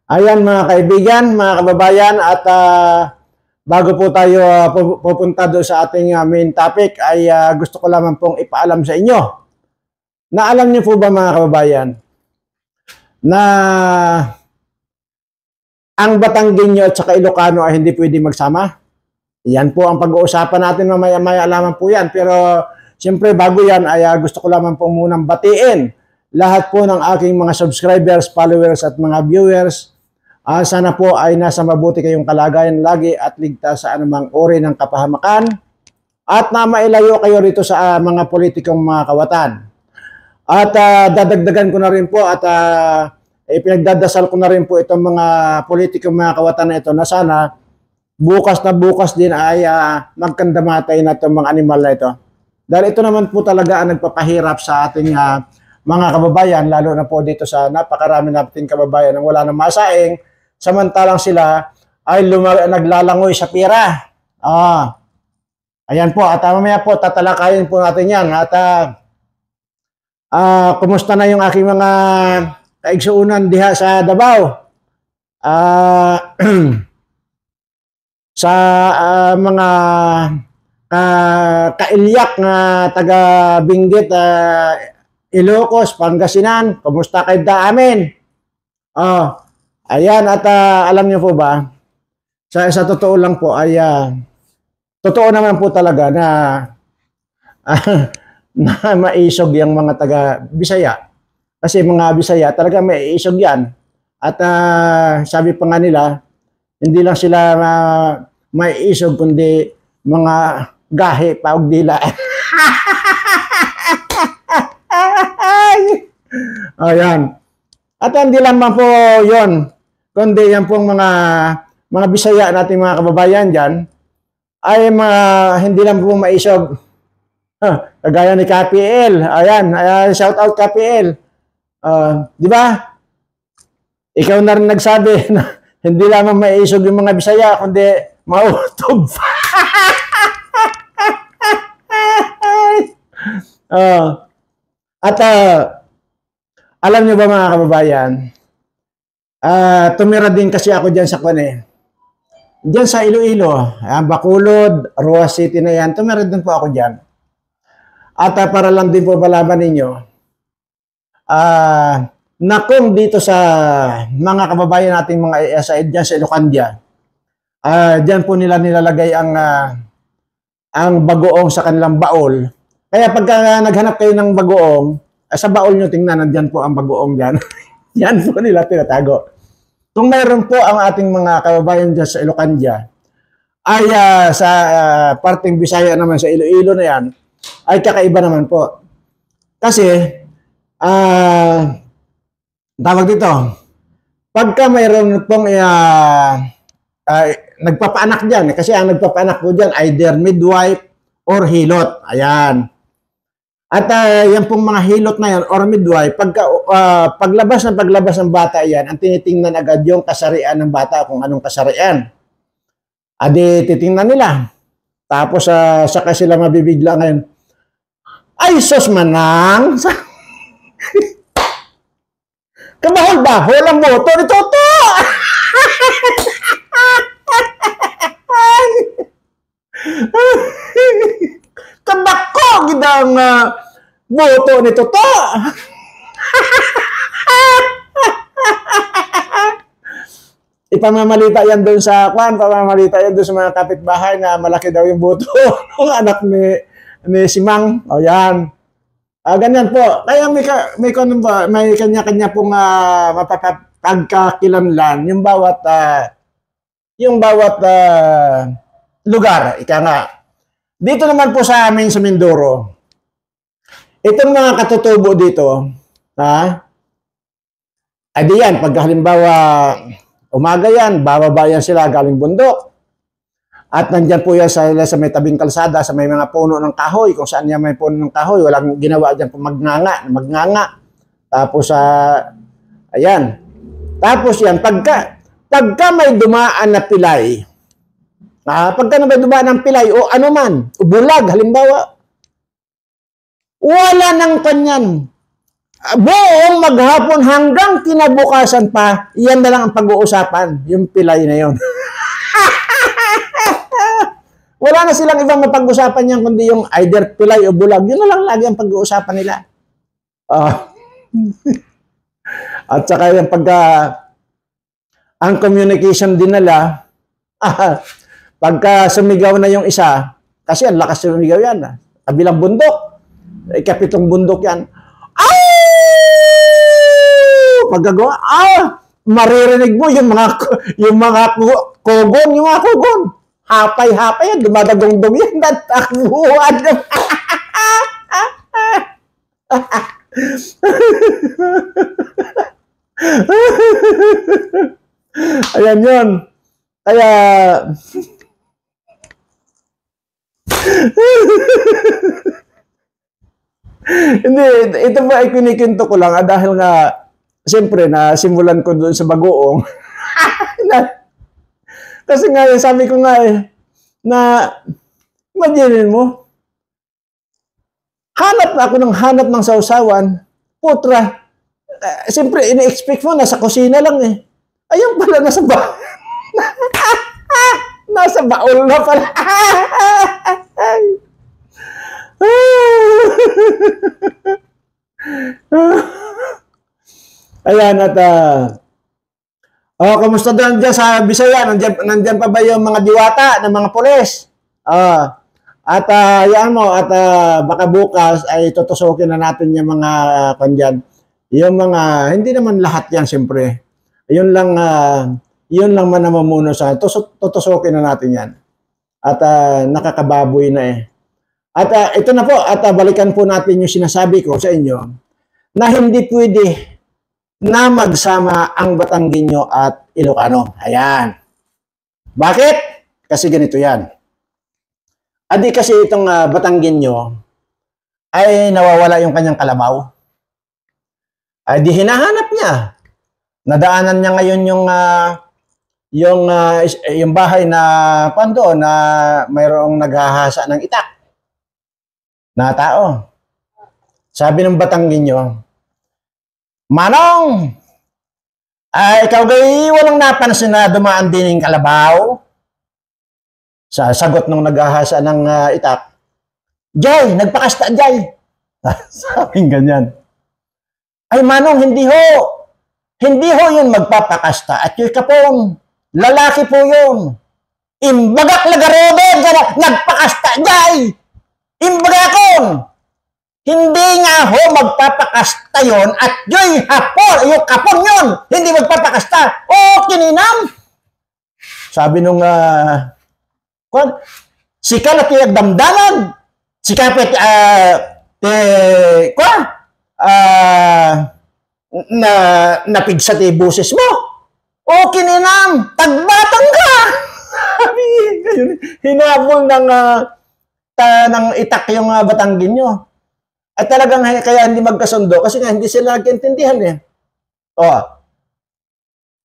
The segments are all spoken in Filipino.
Ayan mga kaibigan, mga kababayan, at bago po tayo pupunta doon sa ating main topic ay gusto ko lamang pong ipaalam sa inyo na alam niyo po ba mga kababayan na ang Batanggenyo at saka Ilocano ay hindi pwede magsama? Yan po ang pag-uusapan natin mamaya-maya lamang po yan. Pero siyempre bago yan ay gusto ko lamang po munang batiin lahat po ng aking mga subscribers, followers at mga viewers. Sana po ay nasa mabuti kayong kalagayan lagi at ligtas sa anumang uri ng kapahamakan at na mailayo kayo rito sa mga politikong mga kawatan. At dadagdagan ko na rin po at ipinagdadasal ko na rin po itong mga politikong mga kawatan na ito na sana bukas din ay magkandamatay na itong mga animal na ito. Dahil ito naman po talaga ang nagpapahirap sa ating mga kababayan, lalo na po dito sa napakarami nating kababayan ang wala nang masaing, samantalang sila ay naglalangoy sa pira. Ayan po, at mamaya po tatalakayin po natin yan. At kumusta na yung aking mga kaigsuunan diha sa Davao? Sa mga kailyak na taga Benguet, Ilocos, Pangasinan, kumusta kayo da amin? Ayan, at alam niyo po ba, sa totoo lang po ay totoo naman po talaga na na maisog yung mga taga Bisaya. Kasi mga Bisaya talaga may isog yan. At sabi pa nga nila, hindi lang sila may isog kundi mga gahi paog dila. Ayan. At hindi lamang po yon, kundi yan pong mga Bisaya nating mga kababayan dyan ay hindi lang po maisog. Kagaya ni KPL. Ayan, shout out KPL. Di ba? Ikaw na rin nagsabi na hindi lamang maisog yung mga Bisaya kundi mautob. At alam niyo ba mga kababayan, tumira din kasi ako dyan sa Kone. Dyan sa Iloilo, Bacolod, Roa City na yan, tumira din po ako dyan. At para lang din po malaman ninyo, na kung dito sa mga kababayan nating mga ESID dyan sa Ilocandia, dyan po nila nilalagay ang bagoong sa kanilang baol. Kaya pagka naghanap kayo ng bagoong, sa baol nyo tingnan, nandyan po ang bagoong dyan. Yan po nila tinatago. Kung mayroon po ang ating mga kababayan dyan sa Ilocandia, ay sa parting Bisaya naman sa Iloilo na yan, ay kakaiba naman po. Kasi, tawag dito, pagka mayroon pong nagpapaanak dyan, kasi ang nagpapaanak po dyan, either midwife or hilot. Ayan. At yan pong mga hilot na yan or midwife, paglabas ng bata yan, ang tinitingnan agad yung kasarian ng bata, kung anong kasarian. Adi titingnan nila. Tapos saka sila mabibigla ngayon. Ay, sos manang! Kamahol-bahol ang moto ni Toto! Kabako gidang boto ni Toto. Ipamamalita yan doon sa pamamalita yan doon sa mga kapitbahay na malaki daw yung boto ng anak ni Simang. O yan. Ganyan po. Kaya may kanya-kanya pong pagkakilanlan yung bawat lugar. Ika nga. Dito naman po sa amin sa Mindoro, itong mga katutubo dito, adi yan, pag halimbawa umaga yan, bababa yan sila galing bundok. At nandyan po yan sa may tabing kalsada, sa may mga puno ng kahoy, kung saan yan may puno ng kahoy, walang ginawa dyan po magnganga. Tapos, ayan. Tapos yan, pagka may dumaan na pilay, pagka may dumaan ng pilay, o ano man, o bulag, halimbawa, wala nang kanyan. Buong maghapon hanggang kinabukasan pa, iyan na lang ang pag-uusapan, yung pilay na yon. Wala na silang ibang mapag-usapan niyan kundi yung either pilay o bulag. Yun na lang lagi ang pag-uusapan nila. At saka yung ang communication din nila, pagka sumigaw na yung isa, kasi ang lakas sumigaw yan. Kabilang bundok, ikapitong bundok yan. Pagkagawa, maririnig mo yung mga kogon. Hapay-hapay yan, dumadagong-dong yan, natakbuhan. Ayan yun. Kaya, hindi, ito ba ay kinikinto ko lang dahil nga, siyempre, simulan ko doon sa bagoong. Kasi nga, sabi ko nga na, imaginin mo, hanap ng sausawan, putra, siyempre, ini-expect mo, nasa kusina lang Ayun pala, nasa nasa baul na pala. Ayan, at kamusta doon dyan sa Bisaya? Nandyan pa ba yung mga diwata ng mga pulis? Yan mo, baka bukas ay tutusukin na natin yung mga kandyan. Yung mga, hindi naman lahat yan, siyempre. Yun lang man ang mamuno sa tutusukin na natin yan. At nakakababoy na At ito na po, at balikan po natin yung sinasabi ko sa inyo na hindi pwede na magsama ang Batanggenyo at Ilocano. Ayan. Bakit? Kasi ganito yan. Adi kasi itong Batanggenyo ay nawawala yung kanyang kalabaw. Ay di hinahanap niya. Nadaanan niya ngayon yung bahay na pando na mayroong naghahasa ng itak na tao. Sabi ng Batanggenyo, Manong, ikaw gay walang napansin na dumaan din yung kalabaw? Sa sagot ng naghahasa ng itak, Jay, nagpakasta, Jay. Sabing ganyan. Ay Manong, hindi ho. Hindi ho yun magpapakasta at yung kapong. Lalaki po yun. Imbagak lagarobe, nagpakasta, Jay. Imbagakon. Hindi nga ho magpapakasta yon at yung kapon yun, hindi magpapakasta. Kininam. Sabi nung, sika na tiyag damdaman, sika pet, napigsa ti buses mo. Kininam, tagbatang ka. Hinabol ng itak yung Batanggenyo. At talagang kaya hindi magkasundo kasi nga hindi sila nagkaintindihan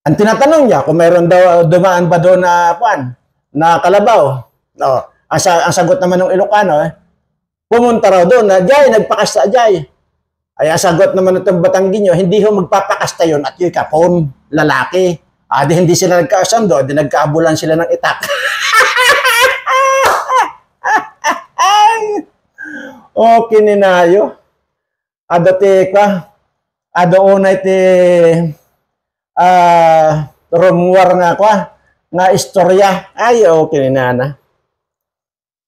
Ang tinatanong niya kung mayroon daw dumaan ba doon na kalabaw. Ang sagot naman ng Ilocano pumunta raw doon na Jay, nagpakasta Jay. Ay ang sagot naman ng Batanggenyo, hindi ho magpapakasta yon at yung kapon, lalaki. Di hindi sila nagkasundo, di nagkaabulan sila ng itak. Kininayo. Unay ti rumwar nga istorya. Ay, kininana.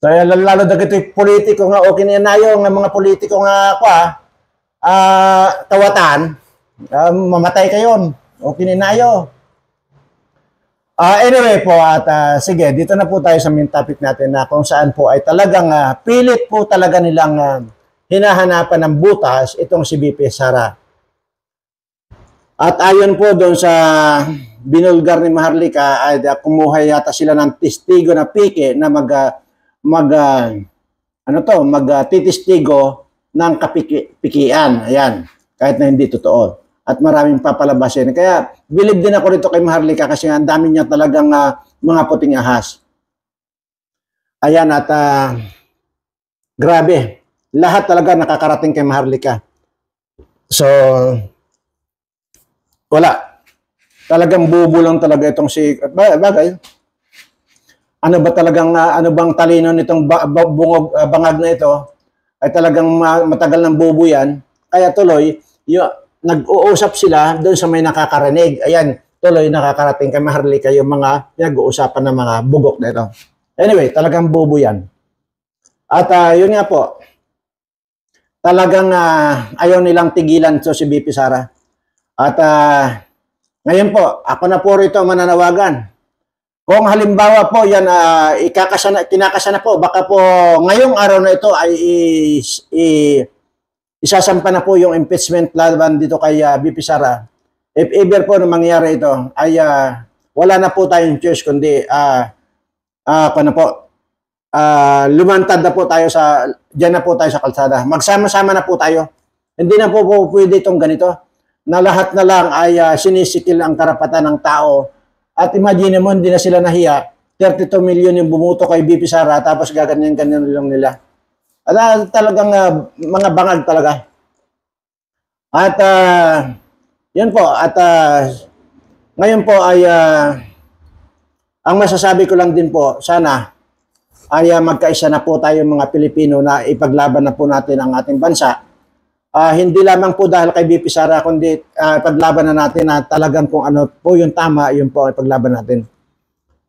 So, lalo dagito politiko nga, kininayo nga mga politiko nga tawatan, mamatay kayon. Kininayo. Anyway po, at sige, dito na po tayo sa main topic natin na kung saan po ay talagang pilit po talaga nilang hinahanapan ng butas itong si BP Sara. At ayon po doon sa binulgar ni Maharlika, ay kumuha yata sila ng testigo na pike na magtitistigo ng kapikian. Ayan, kahit na hindi totoo. At maraming papalabasin. Kaya, bilib din ako rito kay Maharlika kasi ang dami niya talagang mga puting ahas. Ayan, at grabe. Lahat talaga nakakarating kay Maharlika. So, wala. Talagang bubo lang talaga itong si, bagay, ano ba talagang, ano bang talino nitong bungog, bangag na ito, ay talagang matagal ng bubo yan. Kaya tuloy, nag-uusap sila doon sa may nakakarinig. Ayan, tuloy nakakarating kay Maharlika yung mga pinag-uusapan ng mga bugok na ito. Anyway, talagang bubo yan. At yun nga po, talagang ayaw nilang tigilan so si BP Sara. At ngayon po, ako na po rito mananawagan. Kung halimbawa po yan, kinakasa na po, baka po ngayong araw na ito ay isasampa na po yung impeachment laban dito kay BP Sara. If ever po na mangyari ito, ay wala na po tayong choice kundi lumantad na po tayo dyan na po tayo sa kalsada. Magsama-sama na po tayo. Hindi na po pwede itong ganito na lahat na lang ay sinisikil ang karapatan ng tao. At imagine mo, hindi na sila nahiya. 32 million yung bumuto kay BP Sara tapos gaganyan-ganyan lang nila. At talagang mga bangag talaga. At yun po. At ngayon po ay ang masasabi ko lang din po, sana ay magkaisa na po tayo mga Pilipino na ipaglaban na po natin ang ating bansa. Hindi lamang po dahil kay BP Sara, kundi paglaban na natin na talagang kung ano po yung tama, yun po ay paglaban natin.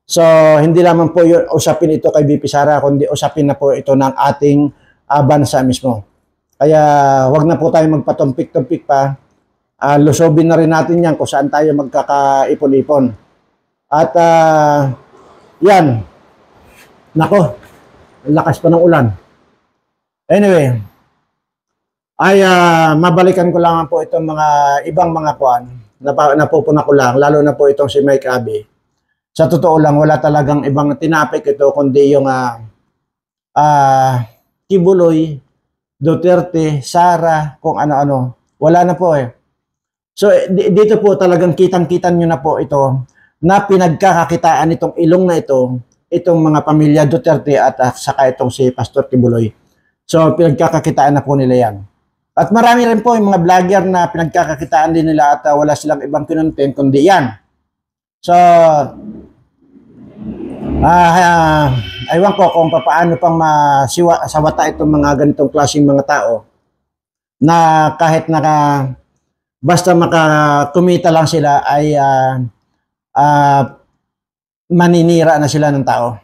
So, hindi lamang po yung usapin ito kay BP Sara, kundi usapin na po ito ng ating bansa mismo. Kaya, wag na po tayo magpatumpik-tumpik pa. Lusobin na rin natin yan kung saan tayo magkakaipon-ipon. At, yan. Nako, lakas pa ng ulan. Anyway, ay mabalikan ko lang po itong mga ibang mga kuan. Napupuna ko lang, lalo na po itong si Mike Abe. Sa totoo lang, wala talagang ibang tinapik ito, kundi yung Kibuloy, Duterte, Sara, kung ano-ano. Wala na po eh. So, dito po talagang kitang-kitan nyo na po ito na pinagkakakitaan itong ilong na ito, itong mga pamilya Duterte at saka itong si Pastor Kibuloy. So, pinagkakakitaan na po nila yan. At marami rin po yung mga vlogger na pinagkakakitaan din nila at wala silang ibang kinontent kundi yan. So, aywan ko kung paano pang masawata itong mga ganitong klaseng mga tao na kahit basta makakumita lang sila ay maninira na sila ng tao.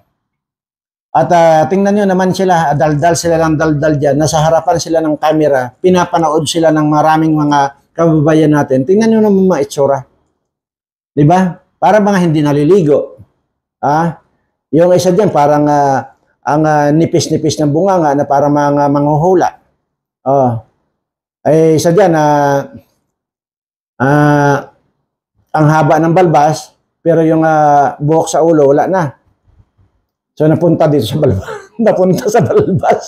At tingnan nyo naman sila, daldal sila ng daldal dyan, nasa harapan sila ng camera, pinapanood sila ng maraming mga kababayan natin. Tingnan nyo naman mga itsura. Diba? Para mga hindi naliligo. Yung isa dyan, parang ang nipis-nipis ng bunganga na parang mga manghuhula. Ay isa dyan, ang haba ng balbas, pero yung buhok sa ulo, wala na. So, napunta dito sa balbas. Napunta sa balbas.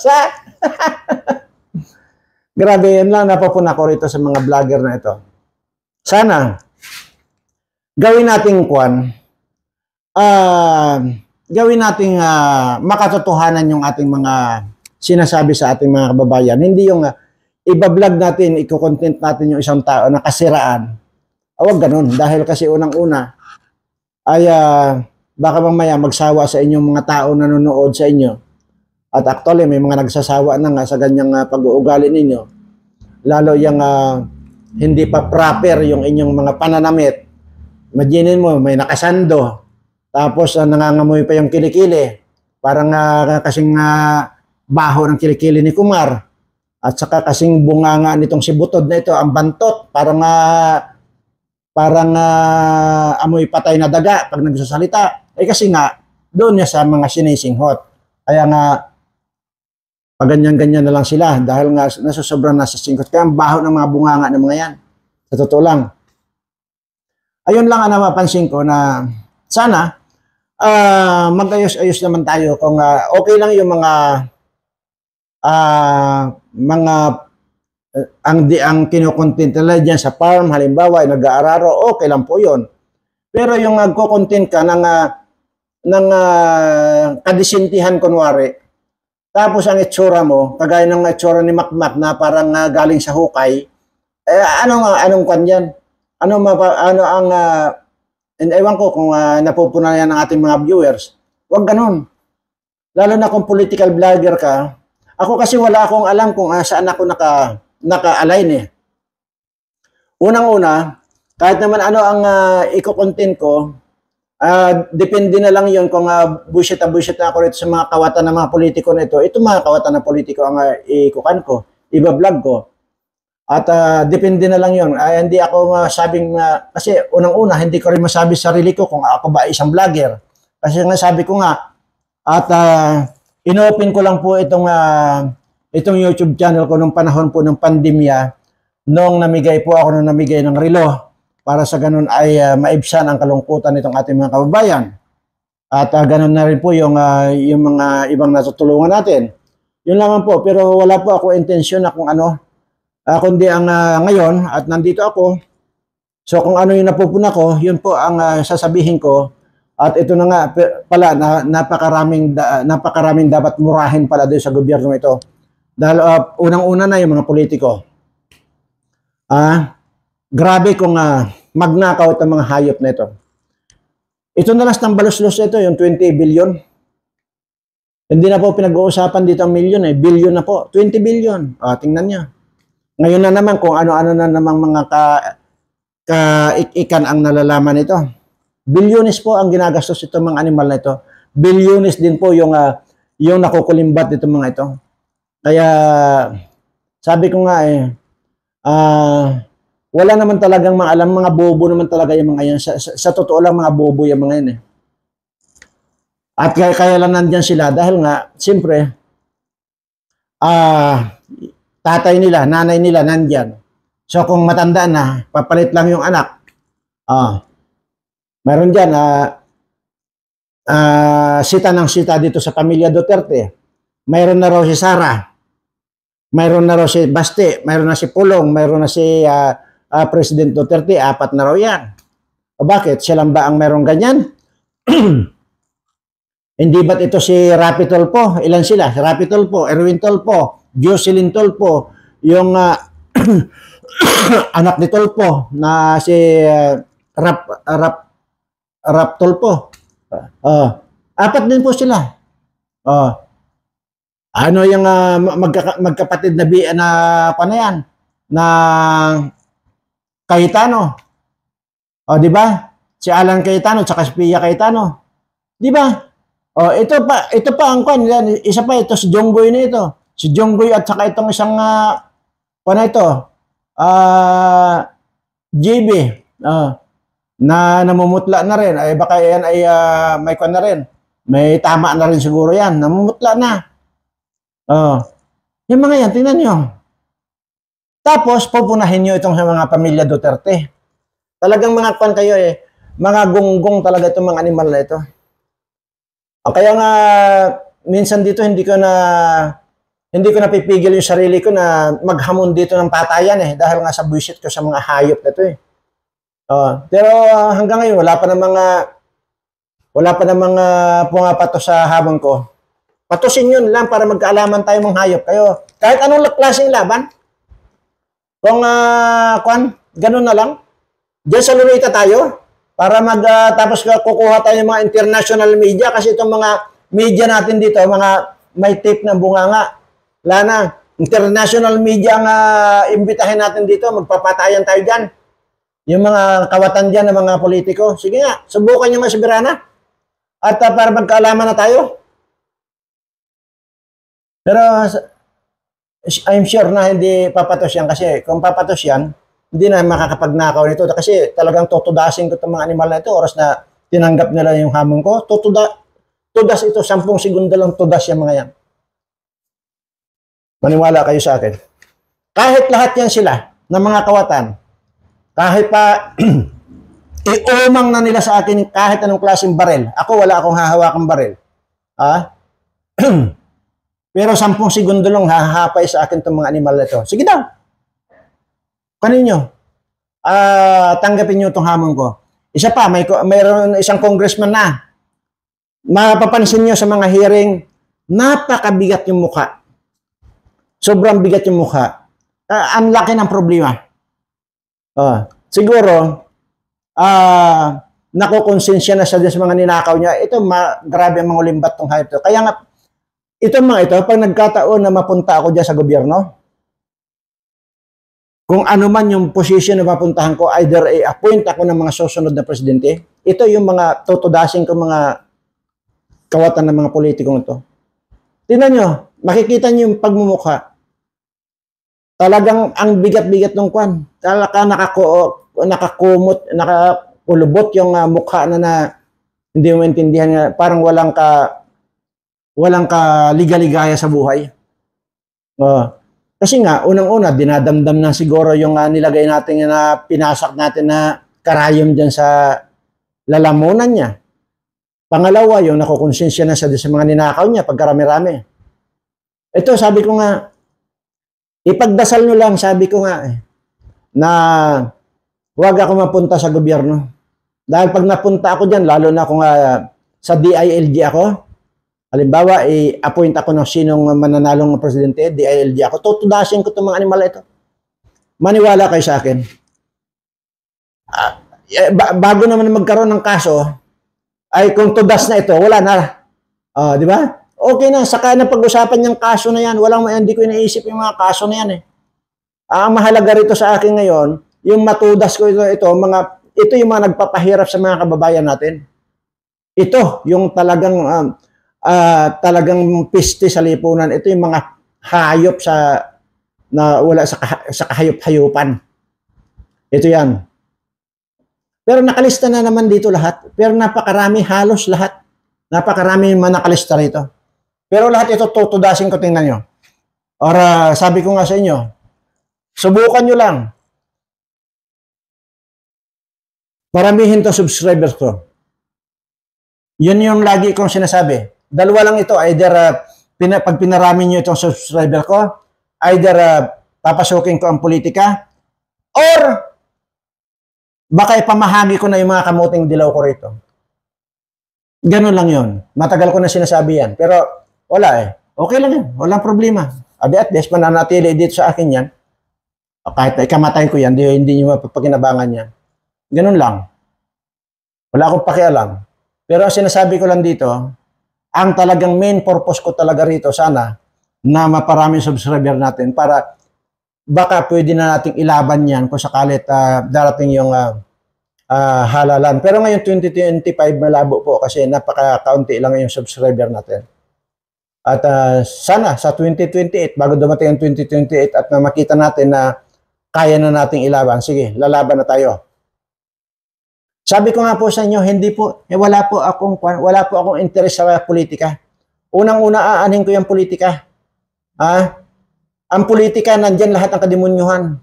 Grabe, yan lang napapuna ko rito sa mga vlogger na ito. Sana, gawin nating gawin nating makatotohanan yung ating mga sinasabi sa ating mga kababayan. Hindi yung ibablog natin, iko-content natin yung isang tao na kasiraan. Huwag ganun. Dahil kasi unang-una ay baka mamaya magsawa sa inyong mga tao na nanonood sa inyo. At actually, may mga nagsasawa na nga sa ganyang pag-uugali ninyo. Lalo yung hindi pa proper yung inyong mga pananamit. Imaginin mo, may nakasando. Tapos nangangamoy pa yung kilikili. Parang kasing baho ng kilikili ni Kumar. At saka kasing bunganga nitong si Butod na ito, ang bantot. Parang amoy patay na daga pag nagsasalita. Kasi nga, doon niya sa mga sinisinghot. Kaya nga, pag ganyan-ganyan na lang sila dahil nga nasusobrang nasa singkot. Kaya ang baho ng mga bunganga ng mga yan. Sa totoo lang. Ayun lang ang napapansin ko na sana mag-ayos-ayos naman tayo kung okay lang yung ang kinukontent nila dyan sa farm, halimbawa, ay nag-aararo, okay lang po yun. Pero yung nagko-content ka ng kadisintihan kunwari, tapos ang itsura mo, kagaya ng itsura ni Makmak na parang galing sa hukay, Anong kwan yan? Ano ang, ewan ko kung napupunayan ng ating mga viewers. Huwag ganun. Lalo na kung political vlogger ka. Ako kasi wala akong alam kung saan ako naka-align eh. Unang-una, kahit naman ano ang i-content ko, depende na lang yun kung bullshit na ako rito sa mga kawatan ng mga politiko na ito. Ito mga kawatan ng politiko ang ikukan ko, iba-vlog ko. At depende na lang yun. Hindi ako masabing, kasi unang-una, hindi ko rin masabi sa sarili ko kung ako ba isang vlogger. Kasi nga sabi ko nga, at inopen ko lang po itong YouTube channel ko nung panahon po ng pandemya, nung namigay ng relo, para sa ganun ay maibsan ang kalungkutan nitong ating mga kababayan. At ganun na rin po yung mga ibang natutulungan natin. Yun lang po, pero wala po ako intensyon na kung ano, kundi ang ngayon at nandito ako. So kung ano yung napupuna ko, yun po ang sasabihin ko. At ito na nga pala, napakaraming dapat murahin pala doon sa gobyerno ito. Dahil unang-una na yung mga politiko. Grabe kung magnakaw itong mga hayop na ito. Ito na lang ng balos-los ito, yung 20 billion. Hindi na po pinag-uusapan dito ang milyon billion na po. 20 billion. Tingnan niya. Ngayon na naman kung ano-ano na namang mga kaikikan ang nalalaman ito. Bilyones po ang ginagastos itong mga animal na ito. Bilyones din po yung nakukulimbat itong mga ito. Kaya sabi ko nga wala naman talagang maalam, mga bobo naman talaga yung mga yan. Sa totoo lang, mga bobo yung mga yan eh. At kaya lang nandyan sila dahil nga, siyempre, tatay nila, nanay nila nandyan. So kung matanda na, papalit lang yung anak. Meron dyan, sita ng sita dito sa pamilya Duterte. Mayroon na raw si Sara. Mayroon na raw si Baste. Mayroon na si Pulong. Mayroon na si President Duterte. 4 na raw yan. O bakit? Siya lang ba ang mayroong ganyan? Hindi ba't ito si Rapi Tulfo? Ilan sila? Si Rapi Tulfo, Erwin Tulfo, Jocelyn Tulfo, yung anak ni Tulfo na si Rap Tulfo. 4 din po sila. Ano yung magkapatid na paano yan? Na Cayetano. Di ba? Si Alan Cayetano at si Pia Cayetano. Di ba? Ito pa ang kwan. Isa pa ito, si Jonggoy na ito. Si Jonggoy at saka itong isang paano ito? JB. Na namumutla na rin. Ay baka yan ay may kwan na rin. May tama na rin siguro yan. Namumutla na. Yung mga yan, tingnan nyo. Tapos, pupunahin nyo itong sa mga pamilya Duterte. Talagang mga kwan kayo mga gonggong talaga itong mga animal na ito. Kaya nga, minsan dito hindi ko napipigil yung sarili ko na maghamon dito ng patayan dahil nga sa buwisit ko sa mga hayop na ito Pero hanggang ngayon, wala pa namang pumapato sa hamon ko. Patusin yun lang para magkaalaman tayo mga hayop. Kayo, kahit anong klaseng laban, kung ganun na lang, diyan sa Luneta tayo, para tapos kukuha tayo ng mga international media, kasi itong mga media natin dito, mga may tape ng bunganga, wala na. International media ang imbitahin natin dito, magpapatayan tayo dyan. Yung mga kawatan dyan ng mga politiko, sige nga, subukan nyo masibirana. At para magkaalaman na tayo. Pero I'm sure na hindi papatos yan kasi kung papatos yan, hindi na makakapagnakaw nito kasi talagang tutudasin ko itong mga animal na ito oras na tinanggap nila yung hamon ko. Tudas ito, 10 segundo lang tudas yung mga yan. Maniwala kayo sa akin. Kahit lahat yan sila ng mga kawatan, kahit pa iumang na nila sa akin kahit anong klaseng barel. Ako wala akong hahawakang barel. Pero 10 segundo lang hahapay sa akin itong mga animal na ito. Sige daw. Kaninyo. Tanggapin nyo itong hamon ko. Isa pa, mayroon isang congressman na. Mapapansin nyo sa mga hearing, napakabigat yung mukha. Sobrang bigat yung mukha. Ang laki ng problema. Siguro, nakukonsensya na siya sa mga ninakaw niya. Ito, grabe ang mga limbat tong hayop to. Kaya nga, ito mga ito, pag nagkataon na mapunta ako dyan sa gobyerno, kung ano man yung position na mapuntahan ko, either i-appoint ako ng mga susunod na presidente, ito yung mga tutudasin ko mga kawatan ng mga politikong ito. Tingnan nyo, makikita nyo yung pagmumukha. Talagang ang bigat-bigat ng kwan. Talaga nakakumot, nakakulubot yung mukha na hindi mo maintindihan nga, parang walang ka ligaligaya sa buhay. Kasi nga, unang-una, dinadamdam na siguro yung nilagay natin na pinasak natin na karayom dyan sa lalamunan niya. Pangalawa, yung nakukonsensya na sa mga ninakaw niya pagkarami-rami. Ito, sabi ko nga, ipagdasal nyo lang, sabi ko nga, na huwag ako mapunta sa gobyerno. Dahil pag napunta ako dyan, lalo na kung sa DILG ako, halimbawa, i-appoint ako ng sinong mananalong presidente, DILG ako, tutudasin ko itong mga animal ito. Maniwala kayo sa akin. Bago naman magkaroon ng kaso, ay kung tudas na ito, wala na. Di ba? Okay na, saka na pag-usapan yung kaso na yan. Hindi ko iniisip yung mga kaso na yan eh. Ang mahalaga rito sa akin ngayon, yung matudas ko ito yung mga nagpapahirap sa mga kababayan natin. Ito, yung talagang piste sa lipunan. Ito yung mga hayop na wala sa kahayop-hayupan. Ito yan. Pero nakalista na naman dito lahat. Pero napakarami, halos lahat. Napakarami man nakalista rito. Pero lahat ito tutudasin ko, tingnan nyo. Or sabi ko nga sa inyo, subukan nyo lang. Paramihin to subscribers ko. Yun yung lagi kong sinasabi. Dalawa lang ito. Either pag pinarami nyo itong subscriber ko, either papasukin ko ang politika, or baka ipamahagi ko na yung mga kamuting dilaw ko rito. Ganun lang yun. Matagal ko na sinasabi yan. Pero wala eh. Okay lang yan. Walang problema. At least mananatili dito sa akin yan. Kahit ikamatay ko yan, hindi nyo mapapakinabangan yan. Ganun lang. Wala akong pakialam. Pero ang sinasabi ko lang dito, ang talagang main purpose ko talaga rito, sana, na maparami subscriber natin para baka pwede na nating ilaban yan kung sakalit darating yung halalan. Pero ngayon 2025 malabo po kasi napaka-kaunti lang yung subscriber natin. At sana sa 2028, bago dumating ang 2028 at makita natin na kaya na nating ilaban, sige, lalaban na tayo. Sabi ko nga po sa inyo, wala po akong interest sa politika. Unang-una aanhin ko yung politika. Ang politika, nandyan lahat ng kademonyuhan.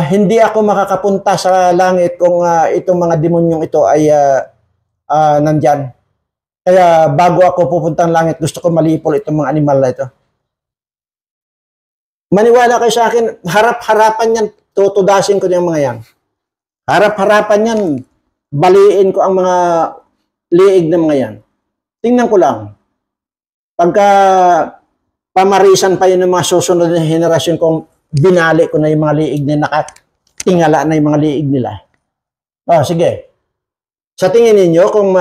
Hindi ako makakapunta sa langit kung itong mga demonyong ito ay nandyan. Kaya bago ako pupunta ng langit, gusto ko malipol itong mga animal na ito. Maniwala kayo sa akin, harap-harapan yan, tutudasin ko yung mga yan. Harap-harapan yan, baliin ko ang mga liig ng mga yan. Tingnan ko lang. Pagka pamarisan pa yun ng mga susunod na henerasyon kung binali ko na yung mga liig na nakatingala na yung mga liig nila. Sige. Sa tingin ninyo, kung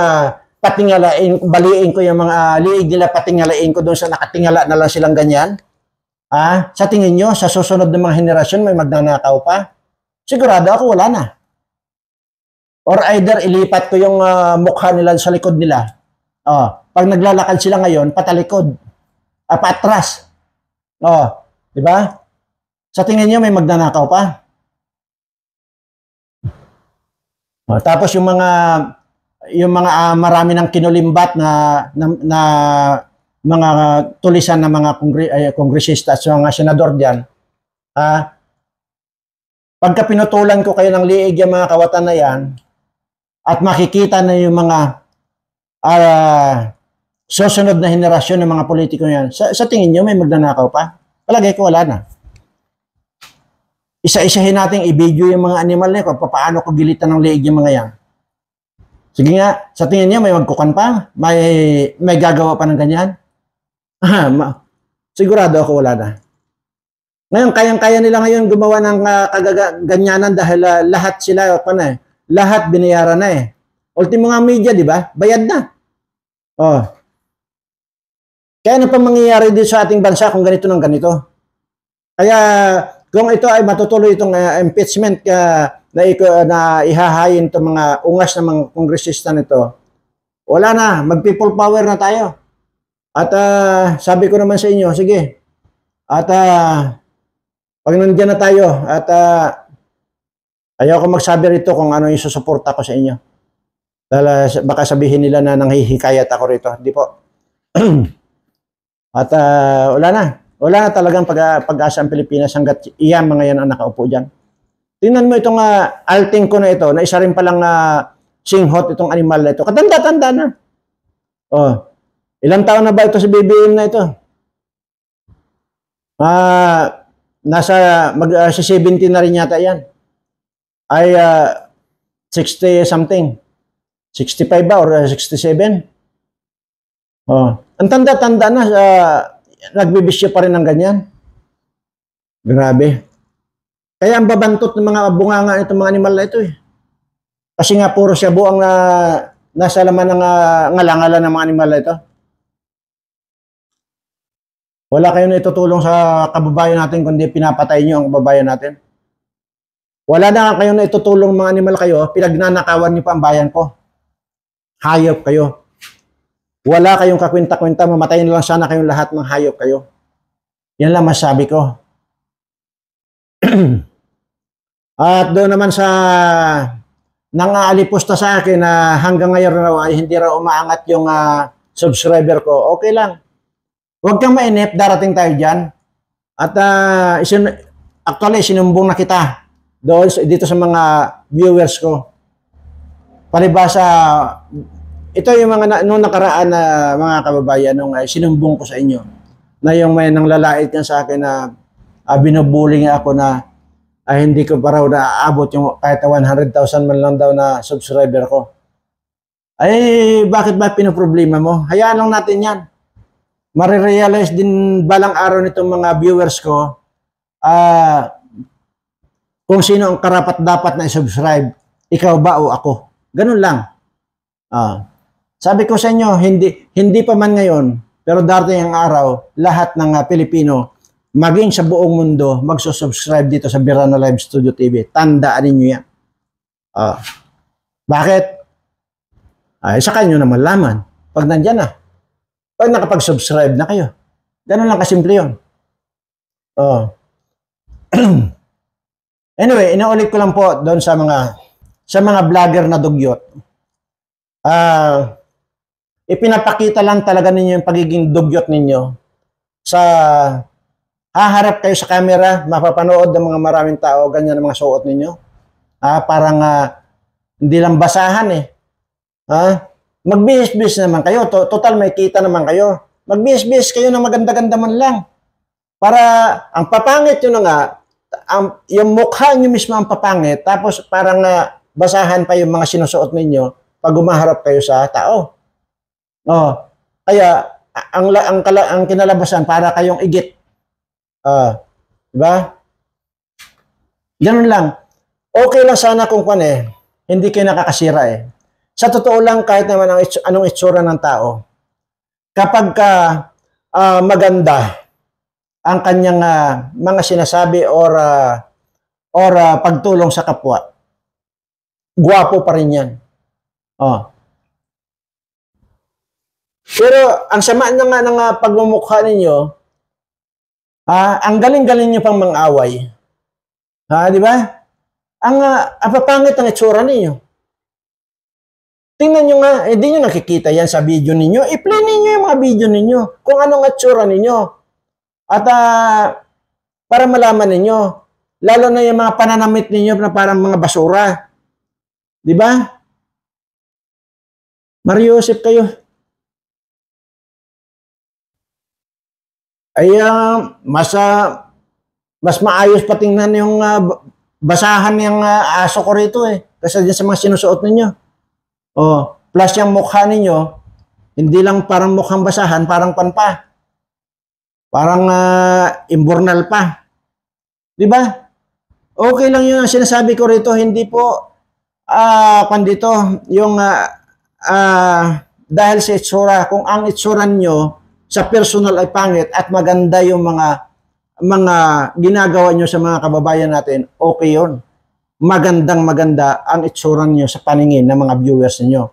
baliin ko yung mga liig nila, patingalain ko doon sa nakatingala na lang silang ganyan, sa tingin nyo, sa susunod ng mga henerasyon, may magnanakaw pa? Sigurado ako, wala na. Or either ilipat ko yung mukha nila sa likod nila. Pag naglalakad sila ngayon, patalikod. Patras. Di ba? Sa tingin niyo may magnanakaw pa? Tapos yung mga marami ng kinulimbat na mga tulisan ng mga kongresista at mga senador diyan. Pagka pinutulan ko kayo ng liig yung mga kawatan na yan, at makikita na yung mga susunod na henerasyon ng mga politiko yan, sa tingin nyo may magnanakaw pa? Palagay ko wala na. Isa-isahin natin i-video yung mga animal na kung paano ko gilitan ng liig yung mga yan. Sige nga, sa tingin nyo may magkukan pa? May gagawa pa ng ganyan? Sigurado ako wala na. Ngayon, kayang-kaya nila ngayon gumawa ng ganyanan dahil lahat sila, lahat binayaran na eh. Ultimo nga media, di ba? Bayad na. Oh. Kaya ano pa mangyayari dito sa ating bansa kung ganito ng ganito? Kaya kung ito ay matutuloy itong impeachment na ihahayin itong mga ungas ng mga kongresista nito, wala na, mag-people power na tayo. At sabi ko naman sa inyo, sige, at pag nandiyan na tayo, at ayaw ko magsabi rito kung ano yung susuporta ko sa inyo. Dahil baka sabihin nila na nanghihikayat ako rito. Hindi po. At wala na. Wala na talagang pag-asa ang Pilipinas hanggat iyan mga yan ang nakaupo dyan. Tingnan mo itong alting ko na ito, na isa rin palang singhot itong animal na ito. Katanda-tanda na. Oh. Ilang taon na ba ito sa BBM na ito? Nasa 70 na rin yata yan. Ay 60 something. 65 ba or 67? Oh. Ang tanda-tanda na, nagbibisyo pa rin ng ganyan. Grabe. Kaya ang babantot ng mga bunganga itong mga animal na ito eh. Kasi nga puro siya buang nasa laman ng ngalangalan ng mga animal na ito. Wala kayong naitutulong sa kababayan natin kundi pinapatay nyo ang kababayan natin. Wala na kayong naitutulong mga animal kayo, pinagnanakawan nyo pa ang bayan ko. Hayop kayo. Wala kayong kakwenta-kwenta, mamatayin lang sana kayong lahat ng hayop kayo. Yan lang masabi ko. At doon naman sa nangaalipusta sa akin na hanggang ngayon raw ay hindi raw umaangat yung subscriber ko, okay lang. Huwag kang mainip, darating tayo dyan. At actually, sinumbong na kita doon dito sa mga viewers ko. Palibasa, ito yung mga noong nakaraan na mga kababayan nung sinumbong ko sa inyo na yung may nanglalait niya sa akin na binubully niya ako na hindi ko pa raw naaabot yung kahit 100,000 man lang daw na subscriber ko. Ay, bakit ba pinoproblema mo? Hayaan lang natin yan. Marirealize din balang araw nitong mga viewers ko kung sino ang karapat-dapat na i-subscribe. Ikaw ba o ako? Ganun lang. Sabi ko sa inyo, hindi pa man ngayon, pero darating ang araw, lahat ng Pilipino, maging sa buong mundo, magsusubscribe dito sa Birano Live Studio TV. Tandaan ninyo yan. Bakit? Sa kanyo naman laman. Pag nandyan na. Pag nakapag-subscribe na kayo. Ganun lang kasimple yun. Anyway, inaulit ko lang po doon sa mga vlogger na dugyot. Ipinapakita lang talaga ninyo yung pagiging dugyot ninyo sa haharap kayo sa camera, mapapanood ng mga maraming tao, ganyan ang mga suot ninyo. Parang hindi lang basahan eh. Magbihis-bihis naman kayo. Total may kita naman kayo. Magbihis-bihis kayo ng maganda-ganda man lang. Para ang papangit yun na nga, yung mukha nyo mismo ang papangit, tapos parang basahan pa yung mga sinusuot ninyo pag umaharap kayo sa tao. Kaya ang kinalabasan para kayong igit. Diba? Ganun lang. Okay lang sana kung hindi kayo nakakasira eh. Sa totoo lang, kahit naman anong itsura ng tao, kapag maganda ang kanyang mga sinasabi or pagtulong sa kapwa, gwapo pa rin yan. Pero ang sama ng pagmumukha ninyo, ang galing-galing nyo pang mang-away. Di ba? Ang papangit ang itsura ninyo. Tingnan nyo nga, di nyo nakikita yan sa video ninyo. I-play ninyo yung mga video ninyo kung anong itsura ninyo. At para malaman ninyo, lalo na yung mga pananamit ninyo na parang mga basura. Di ba? Mariusip kayo. Ay, mas maayos patingnan yung basahan yung aso ko rito eh. Kasi dyan sa mga sinusuot ninyo. Plus yung mukha ninyo, hindi lang parang mukhang basahan, parang panpa. Parang imburnal pa. Di ba? Okay lang yung sinasabi ko rito, hindi po pandito yung dahil sa itsura, kung ang itsura nyo sa personal ay pangit at maganda yung mga ginagawa nyo sa mga kababayan natin, okay yun. Magandang maganda ang itsura nyo sa paningin ng mga viewers niyo.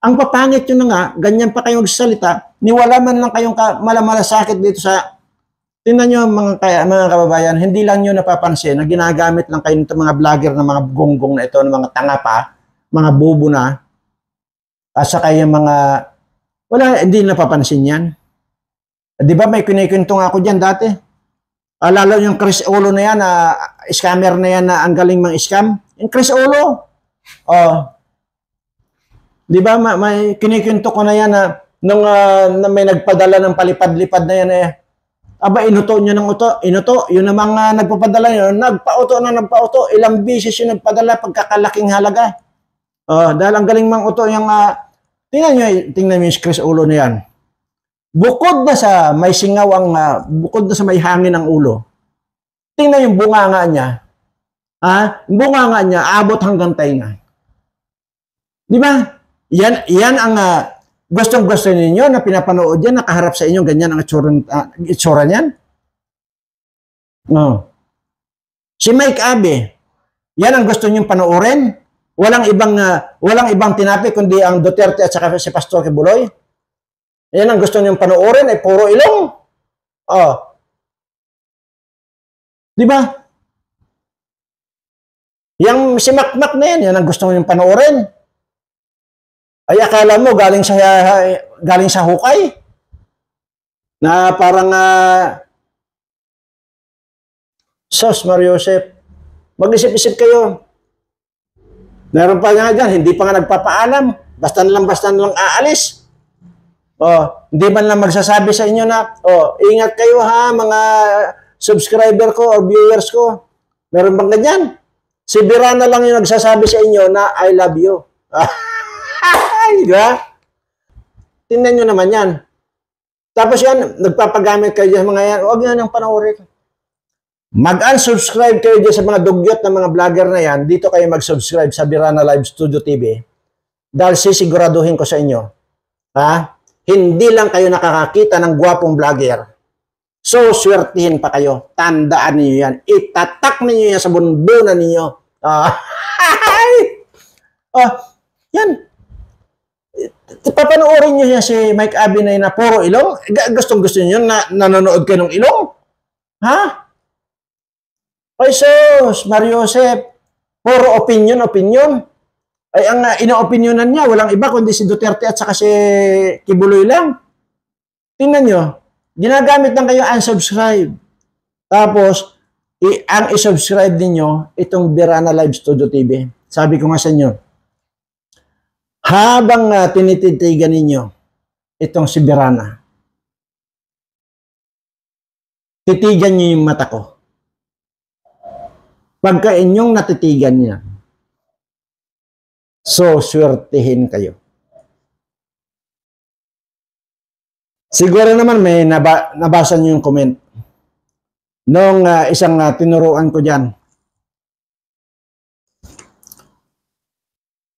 Ang papangit yun na nga, ganyan pa kayong magsalita, niwala man lang kayong malamalasakit dito sa, tingnan nyo mga kababayan, hindi lang nyo napapansin na ginagamit lang kayo nito mga vlogger ng mga gonggong na ito, ng mga tanga pa, mga bubo na, at saka yung mga, wala, hindi napapansin yan. Di ba may kinikwento nga ako dyan dati? Lalo yung Chris Olo na yan, scammer na yan na ang galing mang-scam. Yung Chris Olo, di ba may kinikwento ko na yan na nung may nagpadala ng palipad-lipad na yan aba, inuto nyo ng inuto. Yun ang mga nagpapadala nyo, nagpauto, ilang bisis yung nagpadala pagkakalaking halaga. Dahil ang galing mang uto yung, tingnan nyo yung Chris Ulo na yan. Bukod na sa may singaw bukod na sa may hangin ang ulo, tingnan yung bunganga niya. Yung bunganga niya, abot hanggang tainga. Di ba? Yan ang gustong-gusto ninyo na pinapanood yan, nakaharap sa inyo, ganyan ang itsura niyan. No. Si Mike Abe, yan ang gusto niyong panoorin. Walang ibang tinapi kundi ang Duterte at saka si Pastor Kibuloy. Yan ang gusto niyong panoorin ay puro ilong. Di ba? Yang si Makmak na yan ang gusto niyong panoorin. Ay akala mo galing sa hukay na parang Sos Mariosep, mag-isip-isip kayo. Meron pa nga dyan, hindi pa nga nagpapaalam, basta na lang aalis. Hindi man lang magsasabi sa inyo na ingat kayo ha mga subscriber ko o viewers ko. Meron bang ganyan? Si Birana lang yung nagsasabi sa inyo na I love you. Diba? Tingnan nyo naman yan. Tapos yan, nagpapagamit kayo dyan mga yan. Huwag nyo nang panoorin. Mag-unsubscribe kayo dyan sa mga dugyot ng mga vlogger na yan. Dito kayo mag-subscribe sa Birana Live Studio TV. Dahil sisiguraduhin ko sa inyo, hindi lang kayo nakakakita ng gwapong vlogger. So, swertihin pa kayo. Tandaan niyo yan. Itatak niyo yan sa bunbunan niyo. Yan. Papanoorin nyo yan si Mike Abe na puro ilong. Gustong-gusto nyo na nanonood kayo ng ilong. Ay sus, Mariosep, puro opinion. Ay ang ino-opinionan niya, walang iba kundi si Duterte at saka si Kibuloy lang. Tingnan nyo, ginagamit lang kayo unsubscribe. Tapos, ang isubscribe ninyo, itong Birana Live Studio TV. Sabi ko nga sa inyo, habang tinititigan ninyo itong si Birana, titigan nyo yung mata ko. Pagka inyong natitigan niya, so swertihin kayo. Siguro naman may nabasa nyo yung comment nung isang tinuruan ko dyan.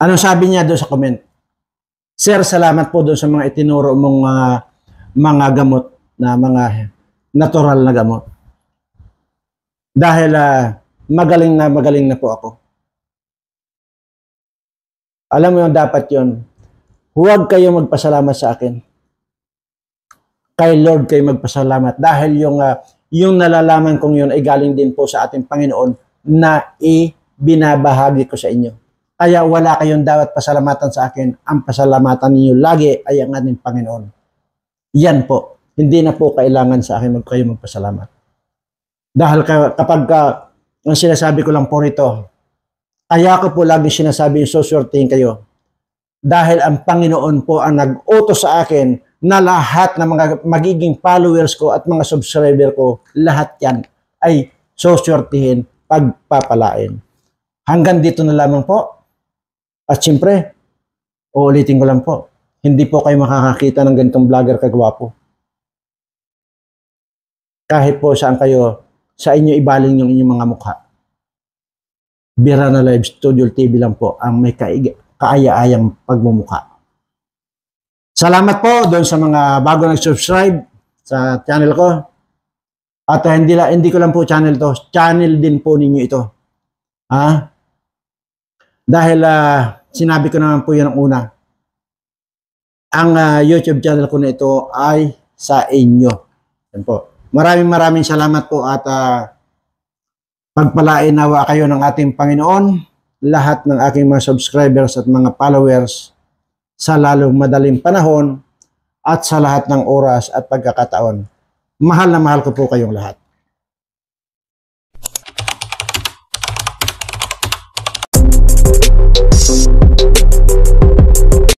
Anong sabi niya doon sa comment? Sir, salamat po doon sa mga itinuro mong mga gamot na mga natural na gamot. Dahil magaling na po ako. Alam mo yung dapat yon. Huwag kayo magpasalamat sa akin. Kay Lord kayo magpasalamat. Dahil yung nalalaman kong yun ay galing din po sa ating Panginoon na ibinabahagi ko sa inyo. Kaya wala kayong dapat pasalamatan sa akin. Ang pasalamatan ninyo lagi ay ang ating Panginoon. Yan po. Hindi na po kailangan sa akin kayo magpasalamat. Dahil kapag ang sinasabi ko lang po rito, kaya ko po lagi sinasabi yung suswertihin kayo. Dahil ang Panginoon po ang nag-utos sa akin na lahat ng mga magiging followers ko at mga subscriber ko, lahat yan ay suswertihin, pagpapalain. Hanggang dito na lamang po. At siyempre, uulitin ko lang po, hindi po kayo makakakita ng ganitong vlogger kagwapo. Kahit po saan kayo sa inyo ibaling yung inyong mga mukha. Birana Live Studio TV lang po ang may kaaya-ayang pagmumukha. Salamat po doon sa mga bago nag-subscribe sa channel ko. At hindi ko lang po channel to, channel din po ninyo ito. Dahil sinabi ko naman po yun ang una. Ang YouTube channel ko na ito ay sa inyo. Yan po. Maraming salamat po at pagpalain nawa kayo ng ating Panginoon, lahat ng aking mga subscribers at mga followers sa lalong madaling panahon at sa lahat ng oras at pagkakataon. Mahal na mahal ko po kayong lahat.